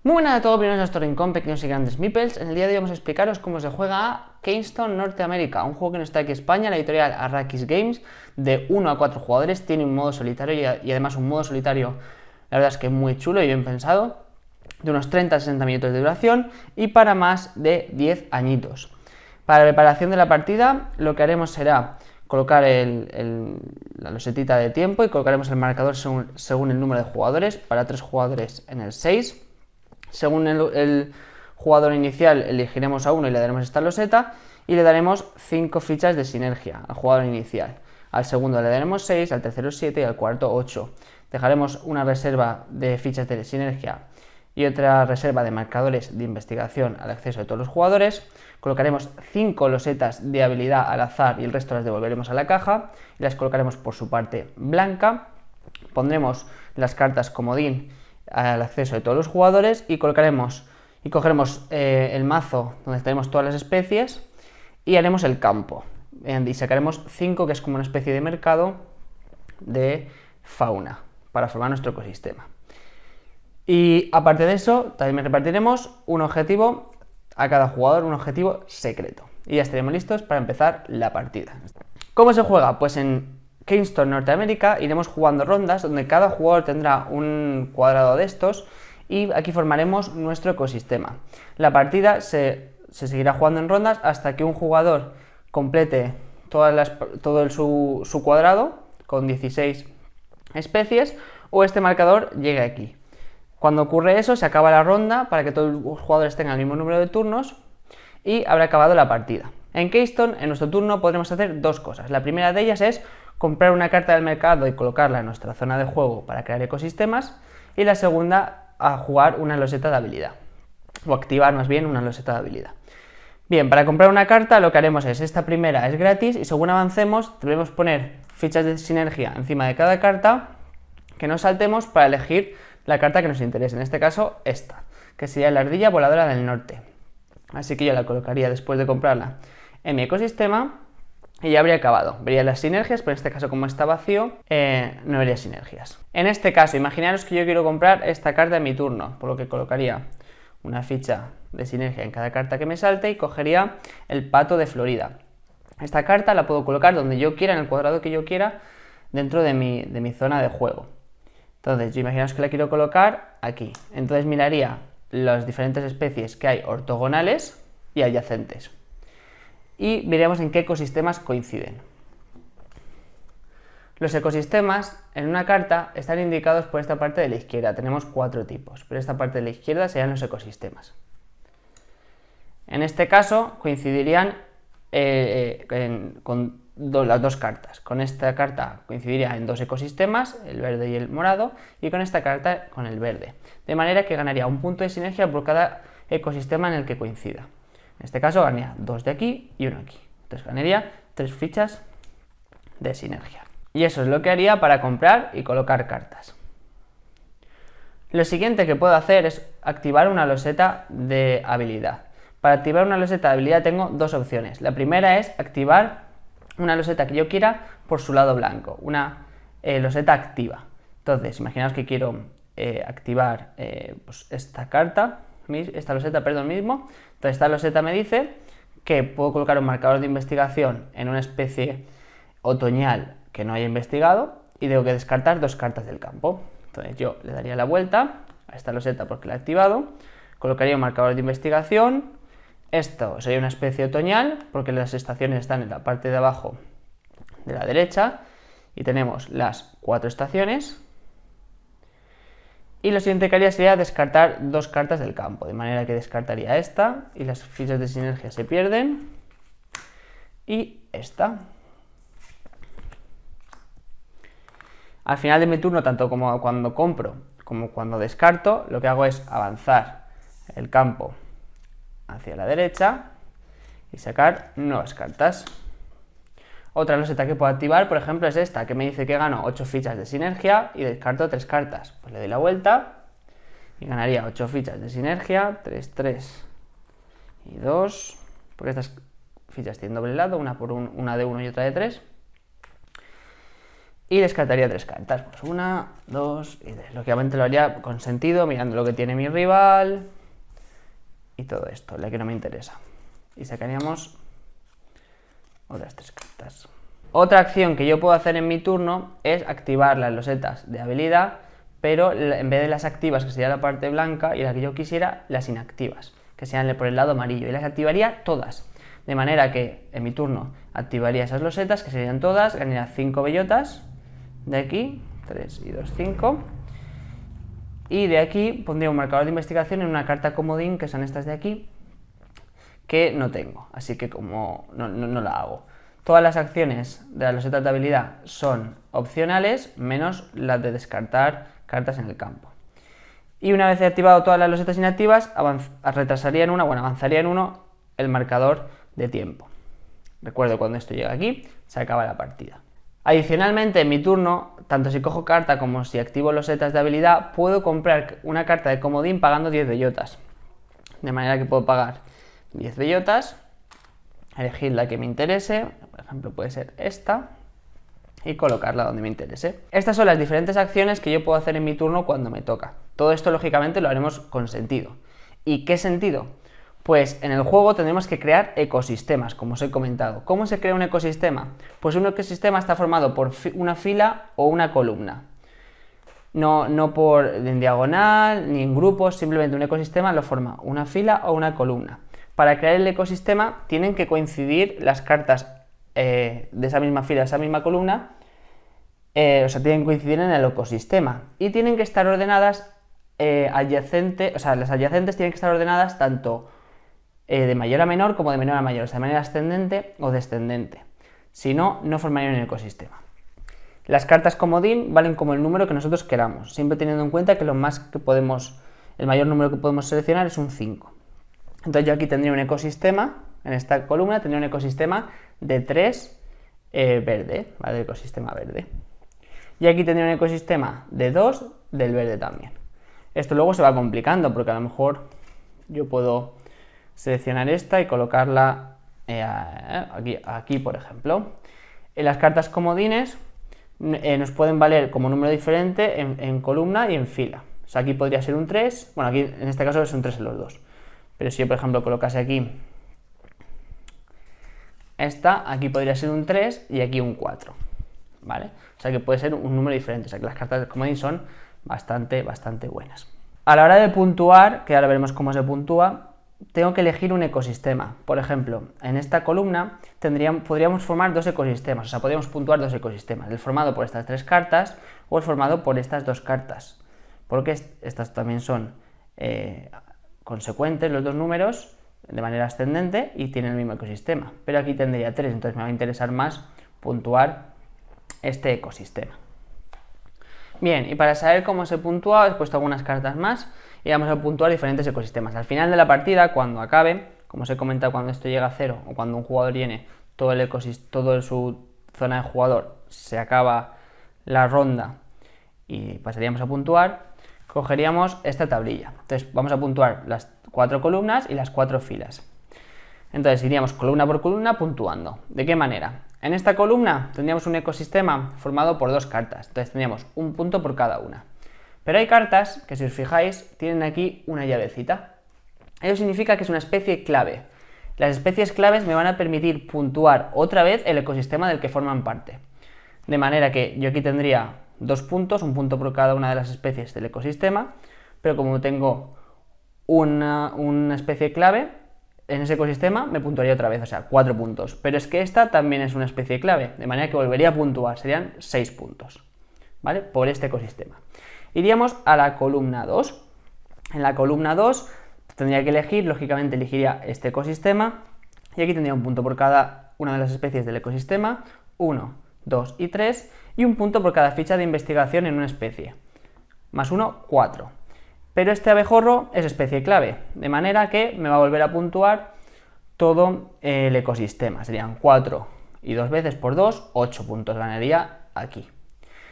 Muy buenas a todos, bienvenidos a Story.com, pequeños y grandes meeples. En el día de hoy vamos a explicaros cómo se juega a Keystone Norteamérica, un juego que nos está aquí en España, la editorial Arrakis Games, de 1 a 4 jugadores, tiene un modo solitario y además un modo solitario, la verdad es que muy chulo y bien pensado, de unos 30 a 60 minutos de duración y para más de 10 añitos. Para la preparación de la partida, lo que haremos será colocar la losetita de tiempo y colocaremos el marcador según el número de jugadores, para 3 jugadores en el 6. Según el jugador inicial elegiremos a uno y le daremos esta loseta y le daremos 5 fichas de sinergia al jugador inicial. Al segundo le daremos 6, al tercero 7 y al cuarto 8. Dejaremos una reserva de fichas de sinergia y otra reserva de marcadores de investigación al acceso de todos los jugadores. Colocaremos 5 losetas de habilidad al azar y el resto las devolveremos a la caja y las colocaremos por su parte blanca. Pondremos las cartas comodín al acceso de todos los jugadores y cogeremos el mazo donde tenemos todas las especies y haremos el campo y sacaremos 5, que es como una especie de mercado de fauna para formar nuestro ecosistema. Y aparte de eso, también repartiremos un objetivo a cada jugador, un objetivo secreto. Y ya estaremos listos para empezar la partida. ¿Cómo se juega? Pues en Keystone Norteamérica iremos jugando rondas donde cada jugador tendrá un cuadrado de estos y aquí formaremos nuestro ecosistema. La partida se seguirá jugando en rondas hasta que un jugador complete todo su cuadrado con 16 especies o este marcador llegue aquí. Cuando ocurre eso, se acaba la ronda para que todos los jugadores tengan el mismo número de turnos y habrá acabado la partida. En Keystone, en nuestro turno, podremos hacer dos cosas. La primera de ellas es comprar una carta del mercado y colocarla en nuestra zona de juego para crear ecosistemas. Y la segunda, a jugar una loseta de habilidad. O activar más bien una loseta de habilidad. Bien, para comprar una carta lo que haremos es, esta primera es gratis y según avancemos debemos poner fichas de sinergia encima de cada carta que no saltemos para elegir la carta que nos interese. En este caso, esta, que sería la ardilla voladora del norte. Así que yo la colocaría después de comprarla en mi ecosistema y ya habría acabado. Vería las sinergias, pero en este caso como está vacío, no vería sinergias. En este caso, imaginaros que yo quiero comprar esta carta en mi turno, por lo que colocaría una ficha de sinergia en cada carta que me salte y cogería el pato de Florida. Esta carta la puedo colocar donde yo quiera, en el cuadrado que yo quiera, dentro de mi zona de juego. Entonces, yo imaginaos que la quiero colocar aquí. Entonces miraría las diferentes especies que hay ortogonales y adyacentes. Y veremos en qué ecosistemas coinciden. Los ecosistemas en una carta están indicados por esta parte de la izquierda. Tenemos 4 tipos, pero esta parte de la izquierda serían los ecosistemas. En este caso coincidirían con las dos cartas. Con esta carta coincidiría en 2 ecosistemas, el verde y el morado, y con esta carta con el verde. De manera que ganaría un punto de sinergia por cada ecosistema en el que coincida. En este caso ganaría 2 de aquí y 1 aquí. Entonces ganaría 3 fichas de sinergia. Y eso es lo que haría para comprar y colocar cartas. Lo siguiente que puedo hacer es activar una loseta de habilidad. Para activar una loseta de habilidad tengo 2 opciones. La primera es activar una loseta que yo quiera por su lado blanco, una loseta activa. Entonces, imaginaos que quiero activar pues esta loseta mismo. Entonces, esta loseta me dice que puedo colocar un marcador de investigación en una especie otoñal que no haya investigado y tengo que descartar 2 cartas del campo. Entonces, yo le daría la vuelta a esta loseta porque la he activado, colocaría un marcador de investigación. Esto sería una especie otoñal porque las estaciones están en la parte de abajo de la derecha y tenemos las 4 estaciones. Y lo siguiente que haría sería descartar 2 cartas del campo, de manera que descartaría esta y las fichas de sinergia se pierden y esta. Al final de mi turno, tanto como cuando compro como cuando descarto, lo que hago es avanzar el campo hacia la derecha y sacar nuevas cartas. Otra loseta que puedo activar, por ejemplo, es esta, que me dice que gano 8 fichas de sinergia y descarto 3 cartas. Pues le doy la vuelta y ganaría 8 fichas de sinergia, 3, 3 y 2, porque estas fichas tienen doble lado, una de 1 y otra de 3. y descartaría 3 cartas. Pues 1, 2 y 3. Lógicamente lo haría con sentido, mirando lo que tiene mi rival y todo esto, la que no me interesa. Y sacaríamos otras 3 cartas. Otra acción que yo puedo hacer en mi turno es activar las losetas de habilidad, pero en vez de las activas, que sería la parte blanca, y las que yo quisiera, las inactivas, que sean por el lado amarillo, y las activaría todas. De manera que en mi turno activaría esas losetas, que serían todas, ganaría 5 bellotas, de aquí, 3 y 2, 5, y de aquí pondría un marcador de investigación en una carta comodín, que son estas de aquí, que no tengo, así que como no la hago. Todas las acciones de las losetas de habilidad son opcionales, menos las de descartar cartas en el campo. Y una vez he activado todas las losetas inactivas, avanzaría en 1 el marcador de tiempo. Recuerdo, cuando esto llega aquí, se acaba la partida. Adicionalmente, en mi turno, tanto si cojo carta como si activo losetas de habilidad, puedo comprar una carta de comodín pagando 10 bellotas. De manera que puedo pagar 10 bellotas, elegir la que me interese, por ejemplo puede ser esta, y colocarla donde me interese. Estas son las diferentes acciones que yo puedo hacer en mi turno cuando me toca. Todo esto, lógicamente, lo haremos con sentido. ¿Y qué sentido? Pues en el juego tendremos que crear ecosistemas, como os he comentado. ¿Cómo se crea un ecosistema? Pues un ecosistema está formado por una fila o una columna. No en diagonal, ni en grupos, simplemente un ecosistema lo forma una fila o una columna. Para crear el ecosistema tienen que coincidir las cartas de esa misma fila, de esa misma columna, o sea, tienen que coincidir en el ecosistema. Y tienen que estar ordenadas adyacentes, o sea, las adyacentes tienen que estar ordenadas tanto de mayor a menor como de menor a mayor, o sea, de manera ascendente o descendente. Si no, no formarían un ecosistema. Las cartas comodín valen como el número que nosotros queramos, siempre teniendo en cuenta que el mayor número que podemos seleccionar es un 5. Entonces yo aquí tendría un ecosistema, en esta columna tendría un ecosistema de 3 verde, ¿vale? Ecosistema verde. Y aquí tendría un ecosistema de 2 del verde también. Esto luego se va complicando, porque a lo mejor yo puedo seleccionar esta y colocarla aquí, por ejemplo. En las cartas comodines nos pueden valer como número diferente en columna y en fila. O sea, aquí podría ser un 3, bueno, aquí en este caso es un 3 en los dos. Pero si yo, por ejemplo, colocase aquí esta, aquí podría ser un 3 y aquí un 4, ¿vale? O sea que puede ser un número diferente, o sea que las cartas de comodín son bastante buenas. A la hora de puntuar, que ahora veremos cómo se puntúa, tengo que elegir un ecosistema. Por ejemplo, en esta columna podríamos formar 2 ecosistemas, o sea, podríamos puntuar 2 ecosistemas, el formado por estas 3 cartas o el formado por estas 2 cartas, porque estas también son consecuentes los 2 números de manera ascendente y tienen el mismo ecosistema, pero aquí tendría 3, entonces me va a interesar más puntuar este ecosistema. Bien, y para saber cómo se puntúa, he puesto algunas cartas más y vamos a puntuar diferentes ecosistemas. Al final de la partida, cuando acabe, como os he comentado, cuando esto llega a 0 o cuando un jugador llene todo su zona de jugador, se acaba la ronda y pasaríamos a puntuar, cogeríamos esta tablilla. Entonces vamos a puntuar las 4 columnas y las 4 filas. Entonces iríamos columna por columna puntuando. ¿De qué manera? En esta columna tendríamos un ecosistema formado por 2 cartas, entonces tendríamos un punto por cada una. Pero hay cartas que, si os fijáis, tienen aquí una llavecita. Eso significa que es una especie clave. Las especies claves me van a permitir puntuar otra vez el ecosistema del que forman parte. De manera que yo aquí tendría 2 puntos, un punto por cada una de las especies del ecosistema, pero como tengo una especie clave, en ese ecosistema me puntuaría otra vez, o sea, 4 puntos. Pero es que esta también es una especie clave, de manera que volvería a puntuar, serían 6 puntos, ¿vale? Por este ecosistema. Iríamos a la columna 2. En la columna 2 tendría que elegir, lógicamente elegiría este ecosistema, y aquí tendría un punto por cada una de las especies del ecosistema, 1, 2 y 3, y un punto por cada ficha de investigación en una especie. Más 1, 4. Pero este abejorro es especie clave, de manera que me va a volver a puntuar todo el ecosistema. Serían 4 y 2 veces por 2, 8 puntos ganaría aquí.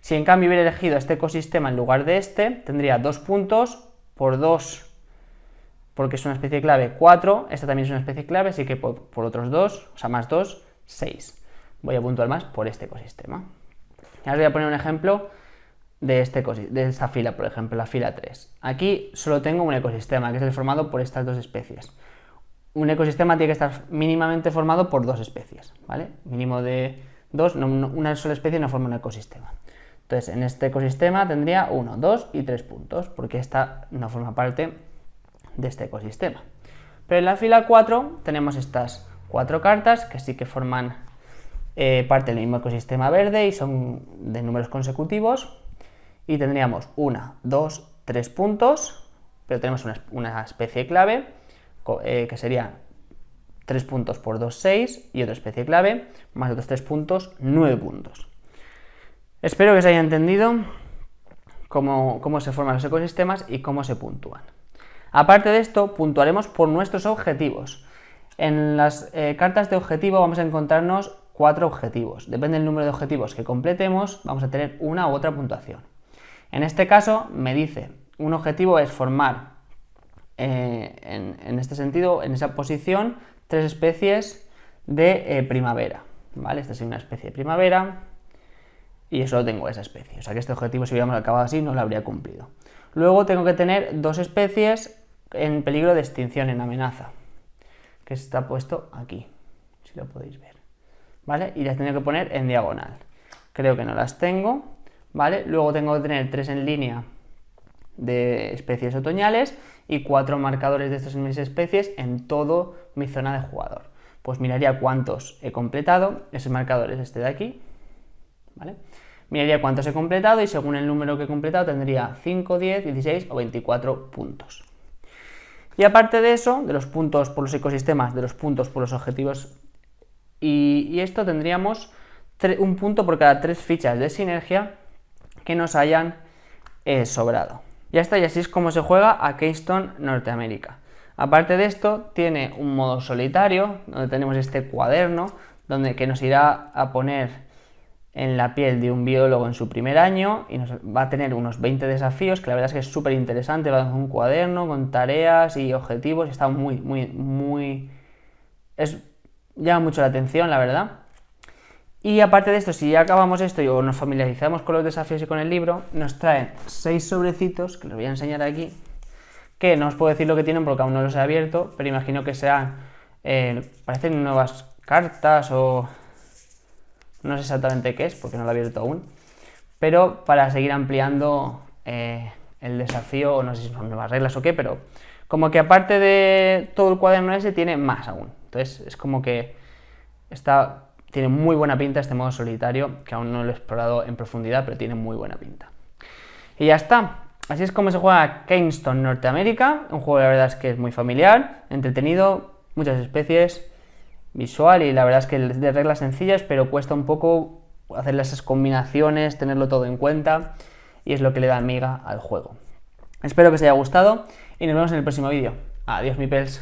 Si en cambio hubiera elegido este ecosistema en lugar de este, tendría 2 puntos por 2, porque es una especie clave, 4, esta también es una especie clave, así que por otros 2, o sea, más 2, 6. Voy a puntuar más por este ecosistema. Ahora voy a poner un ejemplo de esta fila, por ejemplo, la fila 3. Aquí solo tengo un ecosistema, que es el formado por estas dos especies. Un ecosistema tiene que estar mínimamente formado por dos especies, ¿vale? Mínimo de dos, una sola especie no forma un ecosistema. Entonces, en este ecosistema tendría 1, 2 y 3 puntos, porque esta no forma parte de este ecosistema. Pero en la fila 4 tenemos estas 4 cartas que sí que forman parte del mismo ecosistema verde y son de números consecutivos. Y tendríamos 1, 2, 3 puntos, pero tenemos una especie clave que sería 3 puntos por 2, 6 y otra especie clave, más otros 3 puntos, 9 puntos. Espero que se haya entendido cómo se forman los ecosistemas y cómo se puntúan. Aparte de esto, puntuaremos por nuestros objetivos. En las cartas de objetivo vamos a encontrarnos 4 objetivos. Depende del número de objetivos que completemos, vamos a tener una u otra puntuación. En este caso me dice, un objetivo es formar, en este sentido, en esa posición, 3 especies de primavera, ¿vale? Esta es una especie de primavera y yo solo tengo esa especie, o sea que este objetivo, si hubiéramos acabado así, no lo habría cumplido. Luego tengo que tener 2 especies en peligro de extinción, en amenaza, que está puesto aquí, si lo podéis ver, ¿vale? Y las tengo que poner en diagonal. Creo que no las tengo, ¿vale? Luego tengo que tener 3 en línea de especies otoñales y 4 marcadores de estas mismas especies en toda mi zona de jugador. Pues miraría cuántos he completado, ese marcador es este de aquí, ¿vale? Miraría cuántos he completado y según el número que he completado tendría 5, 10, 16 o 24 puntos. Y aparte de eso, de los puntos por los ecosistemas, de los puntos por los objetivos y esto, tendríamos un punto por cada 3 fichas de sinergia que nos hayan sobrado. Ya está, y así es como se juega a Keystone Norteamérica. Aparte de esto, tiene un modo solitario, donde tenemos este cuaderno, que nos irá a poner en la piel de un biólogo en su primer año y nos va a tener unos 20 desafíos, que la verdad es que es súper interesante, va a un cuaderno con tareas y objetivos, está llama mucho la atención, la verdad. Y aparte de esto, si ya acabamos esto o nos familiarizamos con los desafíos y con el libro, nos traen 6 sobrecitos, que los voy a enseñar aquí, que no os puedo decir lo que tienen porque aún no los he abierto, pero imagino que sean, parecen nuevas cartas o no sé exactamente qué es porque no lo he abierto aún, pero para seguir ampliando el desafío, o no sé si son nuevas reglas o qué, pero como que aparte de todo el cuaderno ese tiene más aún. Entonces es como que tiene muy buena pinta este modo solitario, que aún no lo he explorado en profundidad, pero tiene muy buena pinta. Y ya está. Así es como se juega Keystone Norteamérica, un juego la verdad es que es muy familiar, entretenido, muchas especies, visual y la verdad es que es de reglas sencillas, pero cuesta un poco hacer esas combinaciones, tenerlo todo en cuenta y es lo que le da miga al juego. Espero que os haya gustado y nos vemos en el próximo vídeo. Adiós, mi pels.